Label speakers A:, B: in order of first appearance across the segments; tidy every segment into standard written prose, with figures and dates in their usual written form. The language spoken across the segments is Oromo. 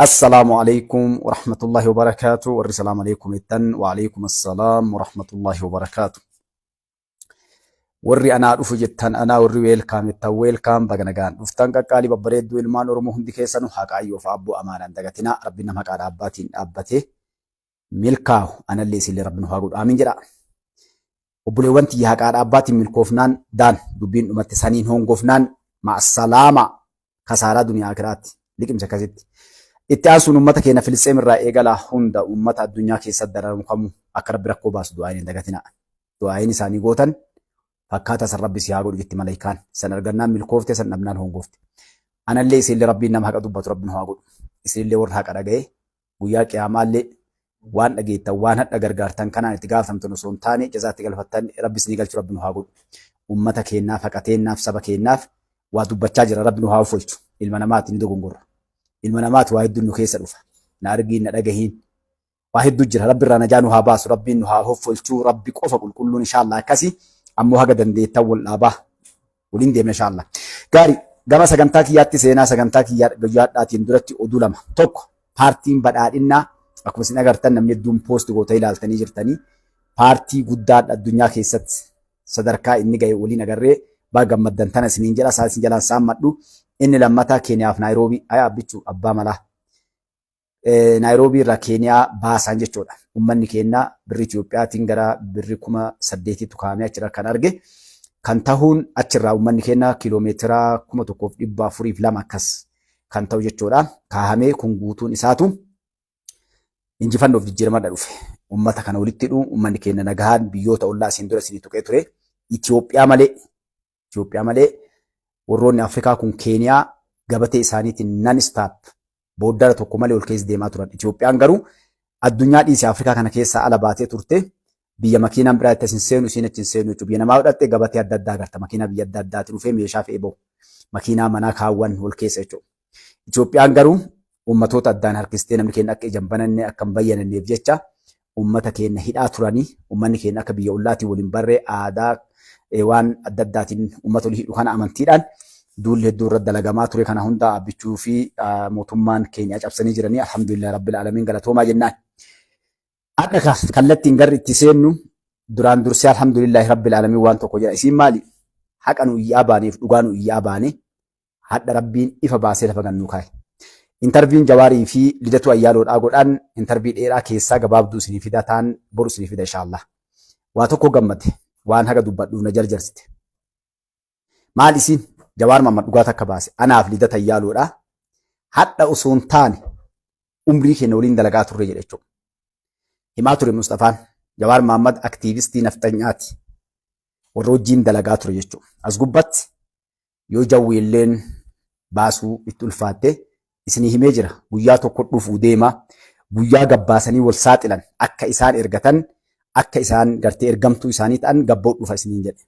A: Assalamualaikum warahmatullahi wabarakatuh. Assalamualaikum wa alaikumussalam warahmatullahi wabarakatuh. Warri anaa dhufu jettan anaa warri welcome baga nagaan dhuftan qaqqaalii babbareedduu ilmaan Oromoo hundi keessanuu haqaayyoo fi abboo amaanaan dagatinaa rabbi nama haqaa dhaabbaatiin dhaabbatee milkaa'u anallee isillee rabbi nu haa godhu amiin jedha. Obboleewwan tiyya haqaa dhaabbaatiin milkoofnaan daan dubbiin dhumatti saniin hongofnaan ma'assalaama kasaaraa duniyaa akiraatti liqimsa akkasitti. Itti aansuun uummata keenya Filisxeem irraa eegalaa hunda uummata addunyaa keessatti dararamu kamuu akka rabbi rakkoo baasu du'aayin hin dagatinaa. Du'aayin isaanii gootan fakkaata san rabbi si haa godhu jetti malaayikaan. San argannaan milkoofte san dhabnaan hongoofte. Anallee isinillee rabbiin nama haqa dubbatu rabbi nu haa godhu. Isinillee warra haqa dhaga'ee guyyaa qiyaamaallee waan dhageettan waan hadha gargaartan kanaan itti gaafatamtan osoo hin taane jazaatti galfattan rabbi isinii galchu rabbi nu haa godhu. Uummata keenyaaf haqa teennaaf saba keenyaaf waa dubbachaa jira rabbi nu haa ofolchu. Ilma namaatti ni dogongorra. Ilma namaati waa hedduun nu keessa dhufa. Na argiin na dhagahiin. Waa hedduu jira. Rabbi irraa najaa nu haa baasu. Rabbiin nu haa hoffolchuu. Rabbi qofa qulqulluun inshaallah akkasii ammoo haga dandeettan wal dhaabaa. Waliin deemna inshaallah. Gaarii gama sagantaa kiyyaatti seenaa sagantaa kiyyaadhaatiin duratti oduu lama. Tokko paartiin badhaadhinnaa akkuma isin agartan namni hedduun poosti goota ilaaltanii jirtanii paartii guddaadha addunyaa keessatti sadarkaa inni ga'e waliin agarree baa gammaddan tana isiniin jedha isaa isin jalaan saammadhu. Inni lammataa Keeniyaaf Naayiroobii ayaa bichuu abbaa malaa Naayiroobii irraa Keeniyaa baasan jechuudha. Uummanni keenya birri Itiyoophiyaatiin gara birri 8,000 kaa'amee achirra kan arge kan ta'uun achirraa uummanni keenya kiiloomeetira 1,402 akkas kan ta'u jechuudha. Kaa'amee kun guutuun isaatu injifannoof jijjiiramadha dhufe. Uummata kana walitti hidhuu uummanni keenya nagahaan biyyoota ollaa isin dura isin tuqee ture. Itiyoophiyaa malee warroonni Afrikaa kun Keeniyaa gabatee isaaniitiin non-stop booddara tokko malee ol keessa deemaa turan. Itiyoophiyaan garuu addunyaa dhiisee Afrikaa kana keessaa ala baatee turte biyya makiinaan biraa itti seenu isiin achi seenu jechuudha. Biyya namaa godhatte gabatee adda addaa agarta. Makiinaa biyya adda addaatti dhufee meeshaa fe'ee bahu. Makiinaa manaa kaawwan ol keessa jechuudha. Itiyoophiyaan garuu uummatoota addaan harkistee namni keenya akka ijaan banannee akka hin bayyananneef jecha uummata keenya hidhaa turanii uummanni keenya akka biyya ollaatiin waliin barree aadaa waan adda addaatiin uummata olii hidhu kana amantiidhaan duulli hedduu irratti dalagamaa ture kana hunda abbichuu fi mootummaan keenya cabsanii jiranii alhamdulillah rabbil alamin galatoomaa jennaan. Akka kallattiin garri itti seennu duraan dursee alhamdulillah rabbil alamin waan tokko jedha. Isiin maali? Haqa nu iyyaa baaneef dhugaa nu iyyaa baane hadha rabbiin ifa baasee lafa gannuu kaa'e. Interviin Jawaarii fi Lidatu Ayyaaloodhaa godhaan intervii dheeraa keessaa gabaabduu isinii fida ta'an boru isinii fida inshaallah. Waa tokko gammade waan haga dubbadhuuf na jarjarsite. Maal isiin Jawaar Mahammad dhugaa takka baase anaaf Lidatu Ayyaaloodhaa hadha osoo hin taane umrii keenya waliin dalagaa turre jedhe jechuudha. Himaa ture Mustafaan Jawaar Mahammad aktiivistii naftanyaati warra wajjiin dalagaa ture jechuudha. As gubbatti yoo jawweelleen baasuu itti ulfaatte isinii himee jira guyyaa tokko dhufuu deema guyyaa gabbaasanii wal saaxilan akka isaan ergatan akka isaan gartee ergamtuu isaanii ta'an gabboo dhufa isiniin jedhe.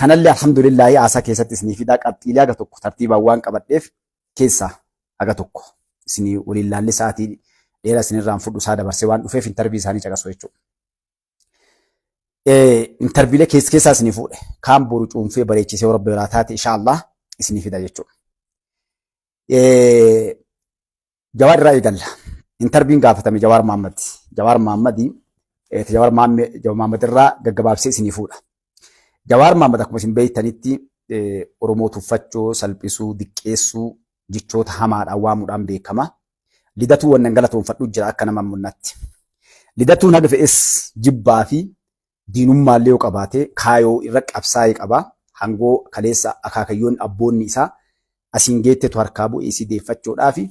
A: Kanallee alhamdulillah haasaa keessatti isinii fidaa qabxiilee haga tokko tartiibaan waan qabadheef keessaa haga tokko isinii waliin laalli sa'aatii dheeraa isinirraan fudhu isaa dabarsee waan dhufeef intarvii isaanii caqasu jechuudha. Intarviilee keessaa isinii fuudhe kaan boru cuunfee bareechisee rabbi biraa taate inshaallah isinii fida jechuudha. Jawaar irraa eegalla. Intarviin gaafatame Jawaar Mahammad. Jawaar Mahammad irraa gaggabaabsee isinii fuudha. Jawaar Mahammad akkuma isin beektanitti Oromoo tuffachuu, salphisuu, diqqeessuu jechoota hamaadhaan waamuudhaan beekama. Lidatuu wannan galatoonfadhu jira akka nama munnatti. Lidatuun haga fe'es jibbaa fi diinummaallee yoo qabaate kaayoo irra qabsaa'ee qaba. Hangoo kaleessa akaakayyoon abboonni isaa asiin geettetu harkaa bu'ee si deeffachuudhaa fi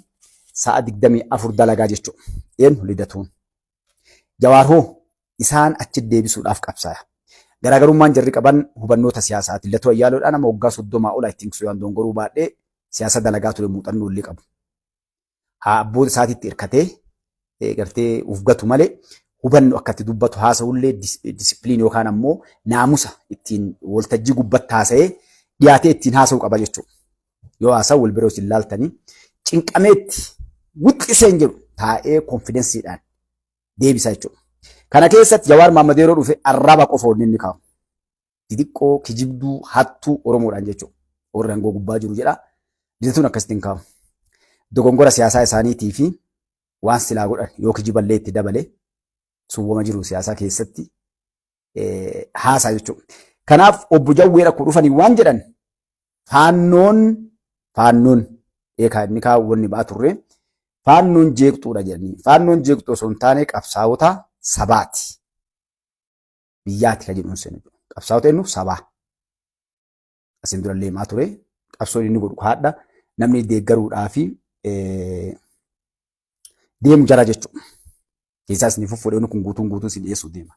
A: sa'a 24 dalagaa jechuudha. Eenyu Lidatuun. Jawaar hoo isaan achi deebisuudhaaf qabsaa'e. Garaagarummaan jarri qaban hubannoota siyaasaati. Lidatu Ayyaaloodhaan nama waggaa 30 ol ittiin waan dongoruu baadhee siyaasa dalagaa ture muuxannoo illee qabu. Haa abboota isaatiitti hirkatee gartee ufgatu malee hubannoo akkatti dubbatu haasa'ullee disipiliin yookaan ammoo naamusa ittiin waltajjii gubbatti haasa'ee dhiyaatee ittiin haasa'u qaba jechuudha. Yoo haasa'u wal biroo isin laaltanii cinqameetti wixxiseen jedhu taa'ee konfidensiidhaan deebisa jechuudha. Kana keessatti Jawaar Mahammad yeroo dhufe arraba qofa inni kaa'u. Xixiqqoo kijibduu hattuu Oromoodhaan jechuudha. Warri aangoo gubbaa jiru jedha. Lidatuun akkasitti hin kaa'u. dogongora siyaasaa isaaniitii fi waan silaa godhan yoo kijiballee itti dabale suwwama jiru siyaasaa keessatti haasaa jechuudha. Kanaaf obbo Jawwee akkuma dhufanii waan jedhan faannoon eekaa inni kaawwanni ba'aa turre faannoon jeeqxuudha jedhanii faannoon jeeqxuu osoo hin taane qabsaa'ota sabaati. Biyyaati kan jedhuun seenu qabsaa'ota eenyu sabaa. Asin durallee maa ture qabsoon inni godhu haadha namni deeggaruudhaa fi deemu jara jechuudha. Keessaas ni fuudhee kun guutuun si dhiyeessuu deema.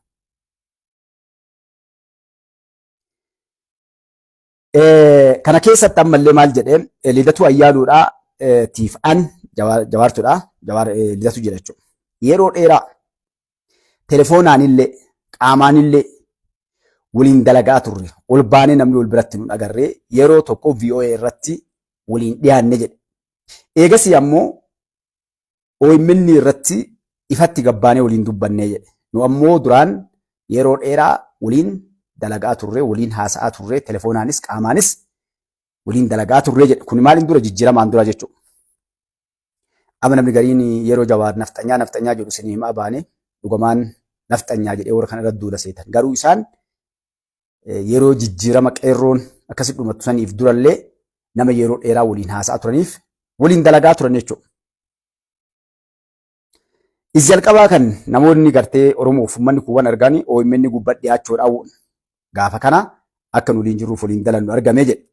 A: Kana keessatti ammallee maal jedhee Lidatu Ayyaaluudhaa tiif an Jawaartuudhaa Lidatu jedha jechuudha. Yeroo dheeraa telefoonaaanillee qaamaanillee waliin dalagaa turre ol baanee namni wal biratti nu agarree yeroo tokko VOA irratti waliin dhiyaanne jedhe. Eegasii ammoo OMN irratti ifatti gabbaanee waliin dubbannee jedhe. Nu ammoo duraan yeroo dheeraa waliin dalagaa turre waliin haasa'aa turre telefoonaanis qaamaanis waliin dalagaa turre jedhe. Kun maaliin dura jijjiiramaan dura jechuudha. Amma namni gariin yeroo Jawaar nafxanyaa jedhu isin himaa baane dhugumaan nafxanyaa jedhee warra kana irratti duula seetan. Garuu isaan yeroo jijjiirama qeerroon akkasitti dhumatu saniif durallee nama yeroo dheeraa waliin haasa'aa turaniif waliin dalagaa turan jechuudha. Isi jalqabaa kan namoonni gartee Oromoof uummanni kuuwwan arganii OMN gubbaa dhiyaachuudhaan gaafa kana akka nu waliin jirruuf waliin dalannu argamee jedhe.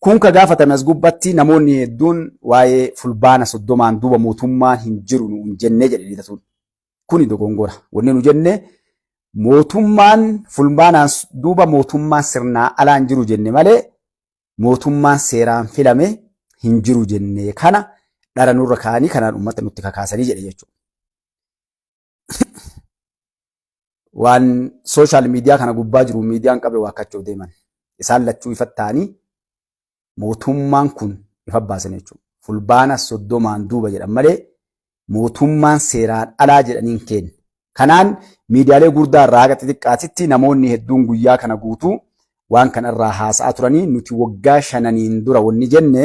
A: Kun ka gaafatame as gubbatti namoonni hedduun waa'ee fulbaana 30 duuba mootummaan hin jiru nu hin jennee jedhe Lidatuun. Kuni dogongora. Wanni nu jenne mootummaan fulbaanaan duuba mootummaan sirnaa alaan jiru jenne malee mootummaan seeraan filame hin jiru jenne kana dhara nurra kaanii kanaan uummata nutti kakaasanii jedhe jechuudha. Waan sooshaal miidiyaa kana gubbaa jiru miidiyaan qabe waakkachuuf deeman. Isaan lachuu ifatti ta'anii mootummaan kun ifa baasan jechuudha. Fulbaana 30 duuba jedhan malee mootummaan seeraan alaa jedhaniin kenne. Kanaan miidiyaalee gurdaa irraa haga xixiqqaatitti namoonni hedduun guyyaa kana guutuu waan kanarraa haasa'aa turanii nuti waggaa 5 dura wanni jenne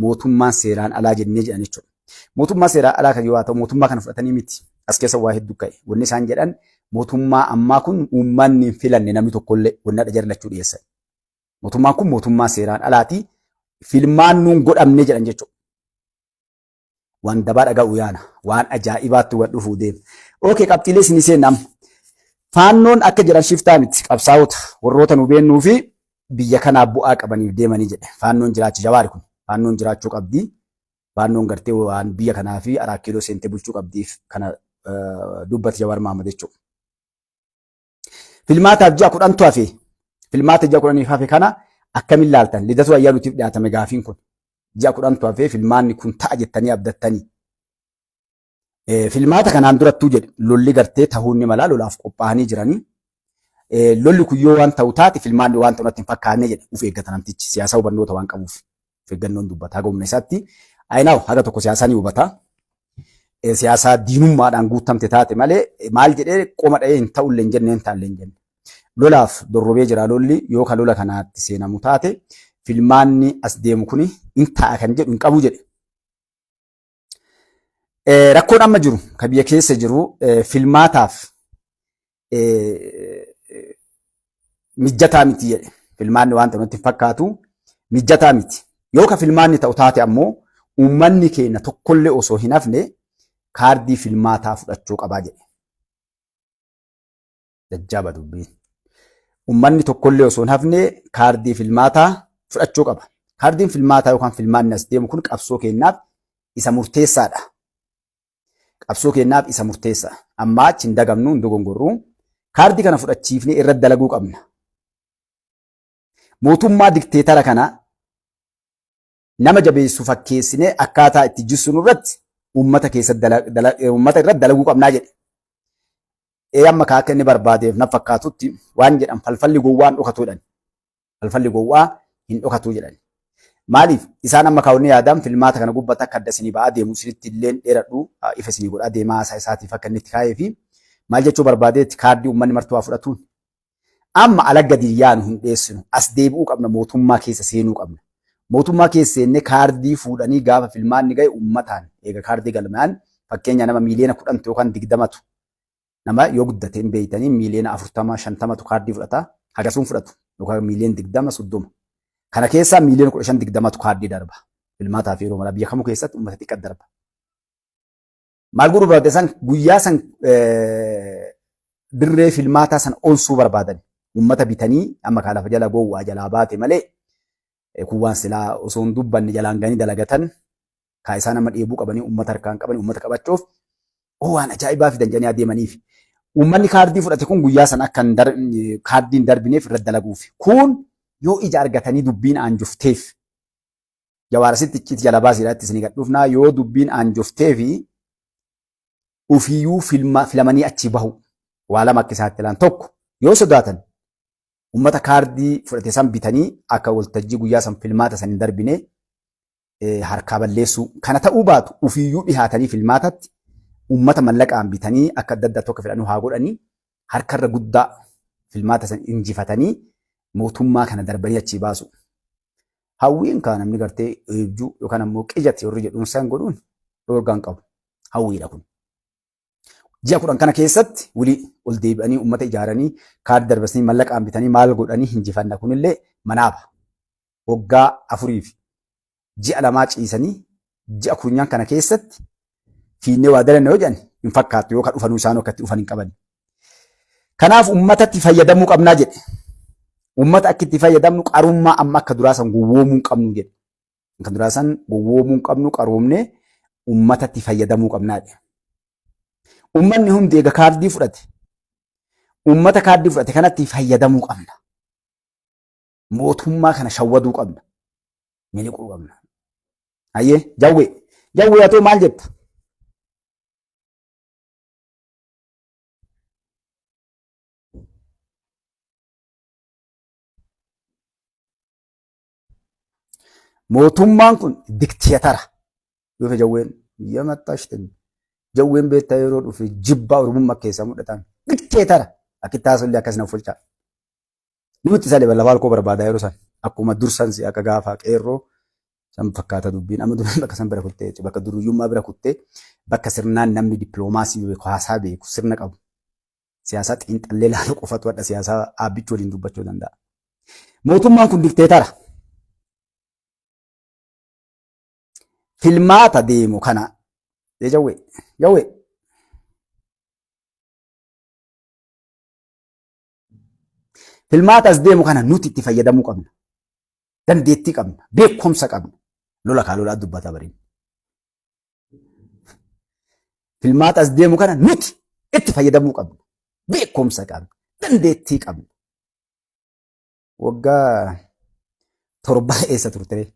A: mootummaan seeraan alaa jennee jedhan jechuudha. Mootummaa seeraan alaa kan yoo ta'u mootummaa kana fudhatanii miti. As keessa waa hedduu ka'e. Wanni isaan jedhan mootummaa ammaa kun uummanni hin filanne namni tokkollee wanna dhajarlachuu dhiyeessan. Mootummaan kun mootummaa seeraan alaati. Filmaan nuun godhamne jedhan jechuudha. Waan dabaa dhaga'u yaana. Waan ajaa'ibaatti waan dhufuu deema. Ookee qabxiilee isin seenam. Faannoon akka jedhan shiftaa miti qabsaa'ota warroota nu beennuu fi biyya kanaaf bu'aa qabaniif deemanii jedhe. Faannoon jiraachuu Jawaari kun. Faannoon jiraachuu qabdi. Faannoon gartee waan biyya kanaa fi araa kiiloo seentee bulchuu qabdiif kana dubbate Jawaar Mahammad jechuudha. Filmaataaf ji'a 10tu hafe. Filmaata ji'a 10 hafe kana akkamiin laaltan? Lidatu Ayyaaluutiif dhiyaatame gaafiin kun. Ji'a 10tu hafe filmaanni kun ta'a jettanii abdattanii. Filmaata kanaan durattuu jedhe lolli gartee ta'uu ni mala lolaaf qophaa'anii jiranii. Lolli kun yoo waan ta'u taate filmaanni waan ta'u natti hin fakkaanne jedhe uf eeggata namtichi siyaasa hubannoota waan qabuuf. Of eeggannoon dubbata haga humna isaatti. Ayinaaw haga tokko siyaasaa ni hubata. Siyaasaa diinummaadhaan guutamte taate malee maal jedhee qoma dha'ee hin ta'ullee hin jenne hin taallee hin jenne. Lolaaf dorrobee jira lolli yoo kan lola kanaatti seenamu taate filmaanni as deemu kuni hin ta'a kan jedhu hin qabu jedhe. Rakkoon amma jiru kan biyya keessa jiru filmaataaf mijataa miti jedhe. Filmaanni waan ta'u natti hin fakkaatu mijataa miti. Yoo ka filmaanni ta'u taate ammoo uummanni keenya tokkollee osoo hin hafne kaardii filmaataa fudhachuu qabaa jedhe. Jajjaaba dubbiin. Uummanni tokkollee osoo hin hafne kaardii filmaataa fudhachuu qaba. Kaardiin filmaataa yookaan filmaanni as deemu kun qabsoo keenyaaf isa murteessaadha. Qabsoo keenyaaf isa murteessaa. Amma achi hin dagamnu hin dogongorru. Kaardii kana fudhachiifnee irratti dalaguu qabna. Mootummaa dikteetara kana nama jabeessu fakkeessinee akkaataa itti jissinu irratti uummata irratti dalaguu qabnaa jedhe. Amma akka inni barbaadeef na fakkaatutti waan jedhan falfalli gowwaa hin dhokatu jedhan. Falfalli gowwaa hin dhokatu jedhan. Maaliif isaan amma kaawwanni yaadaan filmaata kana gubbata akka adda isinii ba'aa deemu isinitti illee dheeradhu ifa isinii godhaa deemaa isaatiif akka inni itti kaa'ee fi maal jechuu barbaadeetti kaardii uummanni martuu fudhatuun. Amma ala gadi yaanu hin dhiyeessinu as deebi'uu qabna mootummaa keessa seenuu qabna. mootummaa keesseenne kaardii fuudhanii gaafa filmaanni ga'e uummataan eega kaardii galmaan fakkeenya nama miiliyoona 10 yookaan 20tu nama yoo guddate hin beeytanii miiliyoona 40 50tu kaardii fudhata hagasuun fudhatu yookaan miiliyoona 20 30 kana keessaa miiliyoona 15 20tu kaardii darba filmaataa fi yeroo mala biyya kamuu keessatti uummata xiqqaa darba. Maal godhuu barbaade san guyyaa san dirree filmaataa san onsuu barbaadan uummata bitanii amma kaalafa jala gowwaa jalaa baate malee kun waan silaa osoo hin dubbanne jalaan ganii dalagatan kaa isaan amma dheebuu qabanii uummata harkaan qabanii uummata qabachuuf waan ajaa'ibaa fidan jedhanii adeemaniif uummanni kaardii fudhate kun guyyaa san akka kaardiin darbineef irratti dalaguuf kun yoo ija argatanii dubbiin aanjufteef jawaarasitti icciti jala baasiidhaatti isin gadhuufnaa yoo dubbiin aanjufteefi ufiyyuu filamanii achi bahu waa lama akka isaatti ilaan tokko yoo sodaatan uummata kaardii fudhate san bitanii akka waltajjii guyyaa san filmaata san hin darbine harkaa balleessuu kana ta'uu baatu ufiyyuu dhihaatanii filmaatatti uummata mallaqaan bitanii akka adda addaa tokko fedhanuu haa godhanii harkarra guddaa filmaata san injifatanii mootummaa kana darbanii achi baasu. Hawwiin kaa namni gartee eebjuu yookaan ammoo qijate warri jedhuun san godhuun dhoorgaan qabu. Hawwiidha kun. Ji'a 10 kana keessatti walii ol deebi'anii uummata ijaaranii kaardii darbasanii mallaqaan bitanii maal godhanii hinjifanna kunillee manaaba. Waggaa 4 fi ji'a 2 ciisanii ji'a 10 kana keessatti fiinnee waa dalanne yoo jedhan hin fakkaatu yookaan dhufanuu isaanii akkatti dhufan hin qaban. Kanaaf uummatatti fayyadamuu qabnaa jedhe. Uummata akka itti fayyadamnu qarummaa amma akka duraasan gowwoomuu qabnu jedhe. Akka duraasan gowwoomuu qabnu qaroomnee uummatatti fayyadamuu qabnaa jedhe. Uummanni hundi eega kaardii fudhate. Uummata kaardii fudhate kanatti fayyadamuu qabna. Mootummaa kana shawwaduu qabna. Miliquu qabna. Hayyee jawwee. Jawwee haa ta'u maal jetta? Mootummaan kun dikteetara. Yoo ta'e jawween biyya maxxashte jawween beektaa yeroo dhufe jibbaa ormummaa keessaa mudhatan dikteetara akka taasisullee akkas na fulchaa. Nuti isa lafaa alkoo barbaadaa yeroo san akkuma dursan si akka gaafa qeerroo san fakkaata dubbiin amma duraan bakka san bira kuttee bakka duruyyummaa bira kuttee bakka sirnaan namni dippiloomaasii beeku haasaa beeku sirna qabu. Siyaasaa xiinxallee laaluu qofatu adda siyaasaa aabbichi waliin dubbachuu danda'a. Mootummaan kun dikteetara. Filmaata deemu kana jawwee filmaata as deemu kana nuti itti fayyadamuu qabna. Dandeettii qabna. Beekumsa qabna. Lola kaa lolaa dubbata bariin. Filmaata as deemu kana nuti itti fayyadamuu qabna. Beekumsa qabna. Dandeettii qabna. Waggaa 7 eessa turte?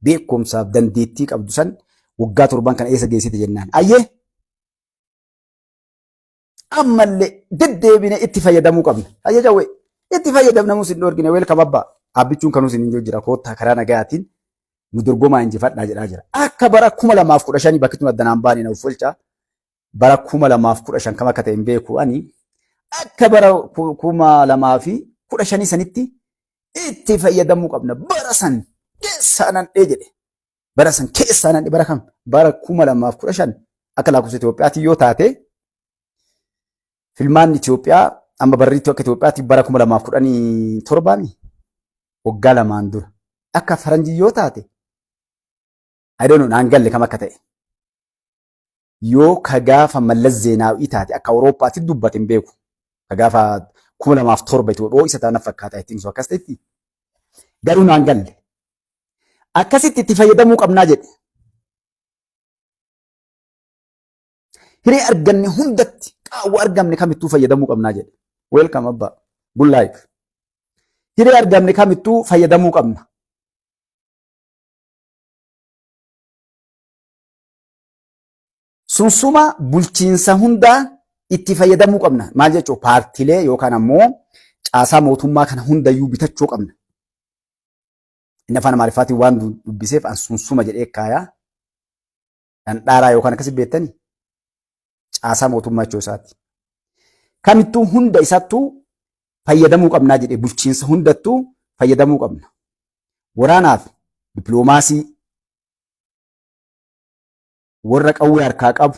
A: Beekumsaaf dandeettii qabdu san waggaa 7 kana eessa geessite jennaan. Ayyee ammallee deddeebine itti fayyadamuu qabna. Ayyee jawwee itti fayyadamnamuu sin dhoorgine weelka babbaa. Abbichuun kanuu sin hin jira koottaa karaa nagayaatiin nu dorgomaa injifadhaa jedhaa jira. Akka bara 2015 bakki tun addanaan baane na uffolchaa bara 2015 kam akka ta'e hin beeku ani akka bara 2015 sanitti itti fayyadamuu qabna. Bara san keessaanan jedhe bara san keessaanan bara kam bara 2015 akka lakkoofsa Itoophiyaatti yoo taate filmaan Itoophiyaa amma barriitti akka Itoophiyaatti bara 2017 waggaa 2 dura akka faranjii yoo taate I don't know naan galle kam akka ta'e yoo ka gaafa Mallas Zeenaawii taate akka Awurooppaatti dubbate hin beeku ka gaafa 2007 Itoophiyaa isa taana fakkaata ittiin soo akkas ta'etti garuu naan galle. Akkasitti itti fayyadamuu qabnaa jedhe. Hiree arganne hundatti qaawwa argamne kamittuu fayyadamuu qabnaa jedhe. Welcome abbaa. Good life. Hiree argamne kamittuu fayyadamuu qabna. Sunsuma bulchiinsa hundaa itti fayyadamuu qabna. Maal jechuun paartiilee yookaan ammoo caasaa mootummaa kana hundayyuu bitachuu qabna. Inni afaan Amaariffaatiin waan dubbiseef an sunsuma jedhee kaayaa dhandhaaraa yookaan akkasii beektanii caasaa mootummaa jechuu isaati. Kamittuu hunda isattuu fayyadamuu qabnaa jedhee bulchiinsa hundattuu fayyadamuu qabna. Waraanaaf dippiloomaasii, warra qawwee harkaa qabu,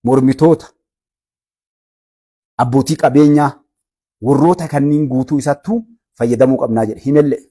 A: mormitoota, abbootii qabeenyaa, warroota kanneen guutuu isattuu fayyadamuu qabnaa jedhe himellee.